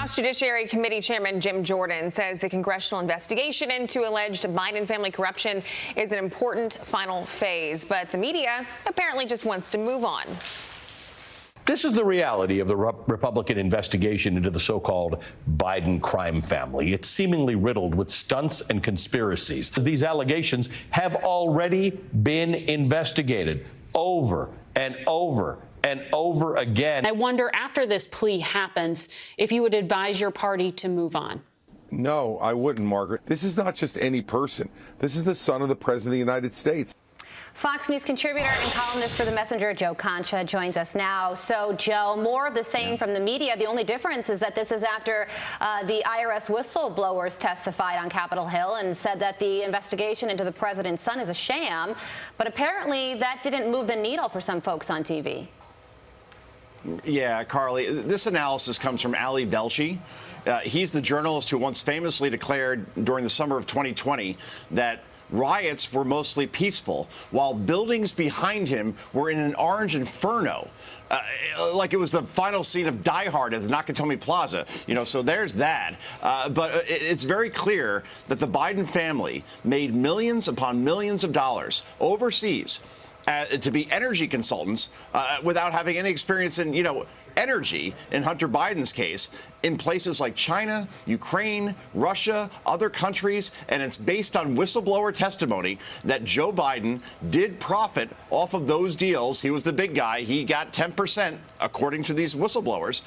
House Judiciary Committee Chairman Jim Jordan says the congressional investigation into alleged Biden family corruption is an important final phase, but the media apparently just wants to move on. This is the reality of the Republican investigation into the so-called Biden crime family. It's seemingly riddled with stunts and conspiracies. These allegations have already been investigated over and over and over again. I wonder, after this plea happens, if you would advise your party to move on. No, I wouldn't, Margaret. This is not just any person. This is the son of the President of the United States. Fox News contributor and columnist for The Messenger, Joe Concha, joins us now. So, Joe, more of the same from the media. The only difference is that this is after the IRS whistleblowers testified on Capitol Hill and said that the investigation into the president's son is a sham. But apparently that didn't move the needle for some folks on TV. Yeah, Carly, this analysis comes from Ali Velshi. He's the journalist who once famously declared during the summer of 2020 that riots were mostly peaceful, while buildings behind him were in an orange inferno, like it was the final scene of Die Hard at the Nakatomi Plaza. So there's that. But it's very clear that the Biden family made millions upon millions of dollars overseas to be energy consultants without having any experience in, energy, in Hunter Biden's case, in places like China, Ukraine, Russia, other countries, and it's based on whistleblower testimony that Joe Biden did profit off of those deals. He was the big guy. He got 10%, according to these whistleblowers,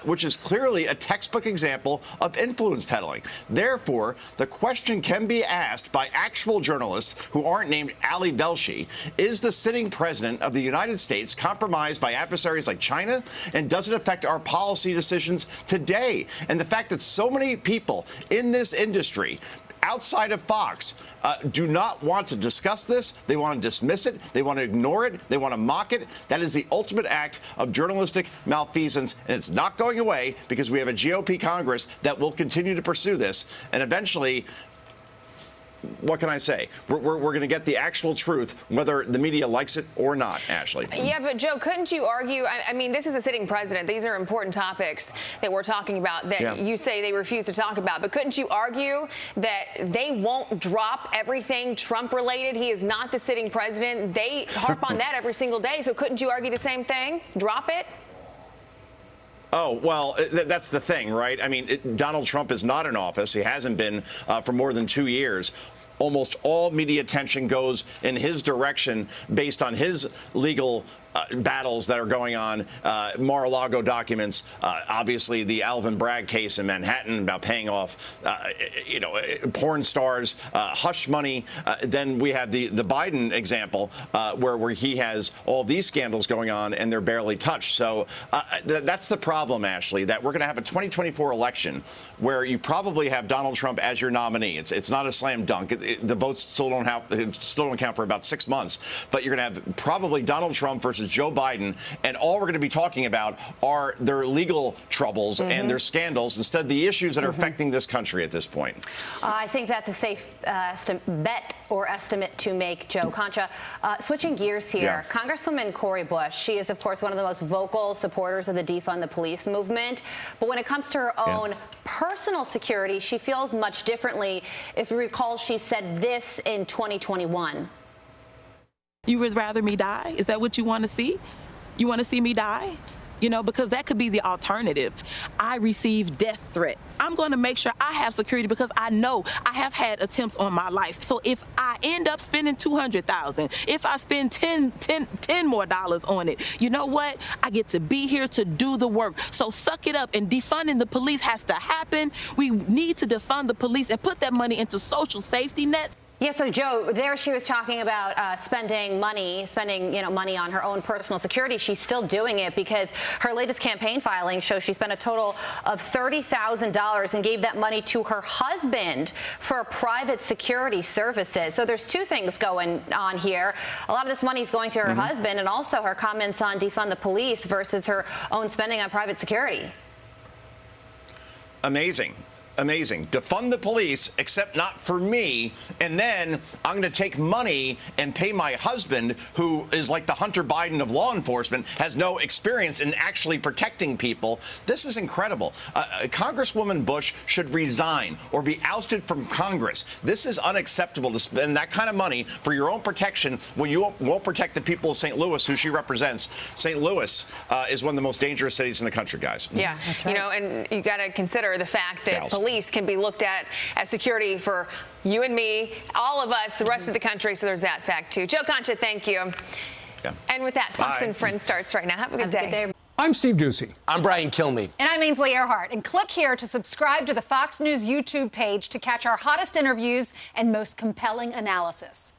which is clearly a textbook example of influence peddling. Therefore, the question can be asked by actual journalists who aren't named Ali Velshi: is the sitting president of the United States compromised by adversaries like China, and does it affect our policy decisions today? And the fact that so many people in this industry outside of Fox do not want to discuss this. They want to dismiss it. They want to ignore it. They want to mock it. That is the ultimate act of journalistic malfeasance, and it's not going away because we have a GOP Congress that will continue to pursue this. And eventually, what can I say? We're going to get the actual truth, whether the media likes it or not, Ashley. Yeah, but Joe, couldn't you argue? I mean, this is a sitting president. These are important topics that we're talking about that you say they refuse to talk about. But couldn't you argue that they won't drop everything Trump-related? He is not the sitting president. They harp on that every single day. So couldn't you argue the same thing? Drop it? Oh, well, that's the thing, right? I mean, Donald Trump is not in office. He hasn't been for more than 2 years. Almost all media attention goes in his direction based on his legal battles that are going on, Mar-a-Lago documents, obviously the Alvin Bragg case in Manhattan about paying off, porn stars, hush money. Then we have the Biden example where he has all these scandals going on and they're barely touched. So that's the problem, Ashley, that we're going to have a 2024 election where you probably have Donald Trump as your nominee. It's not a slam dunk. The votes still don't count for about 6 months, but you're going to have probably Donald Trump versus Joe Biden, and all we're going to be talking about are their legal troubles and their scandals instead of the issues that are affecting this country at this point. I think that's a safe bet or estimate to make, Joe Concha. Switching gears here, Congresswoman Cori Bush, she is, of course, one of the most vocal supporters of the Defund the Police movement, but when it comes to her own personal security, she feels much differently. If you recall, she said this in 2021. You would rather me die? Is that what you want to see? You want to see me die? Because that could be the alternative. I receive death threats. I'm going to make sure I have security because I know I have had attempts on my life. So if I end up spending $200,000, if I spend $10 more on it, you know what? I get to be here to do the work. So suck it up, and defunding the police has to happen. We need to defund the police and put that money into social safety nets. Yeah, so Joe, there she was talking about spending money on her own personal security. She's still doing it because her latest campaign filing shows she spent a total of $30,000 and gave that money to her husband for private security services. So there's two things going on here. A lot of this money is going to her husband, and also her comments on defund the police versus her own spending on private security. Amazing. amazing. Defund the police, except not for me. And then I'm going to take money and pay my husband, who is like the Hunter Biden of law enforcement, has no experience in actually protecting people. This is incredible. Congresswoman Bush should resign or be ousted from Congress. This is unacceptable to spend that kind of money for your own protection when you won't protect the people of St. Louis, who she represents. St. Louis is one of the most dangerous cities in the country, guys. Yeah, that's right. You know, and you got to consider the fact that police can be looked at as security for you and me, all of us, the rest of the country. So there's that fact, too. Joe Concha, thank you. Yeah. And with that, Fox and Friends starts right now. Have a good day. I'm Steve Doocy. I'm Brian Kilmeade. And I'm Ainsley Earhart. And click here to subscribe to the Fox News YouTube page to catch our hottest interviews and most compelling analysis.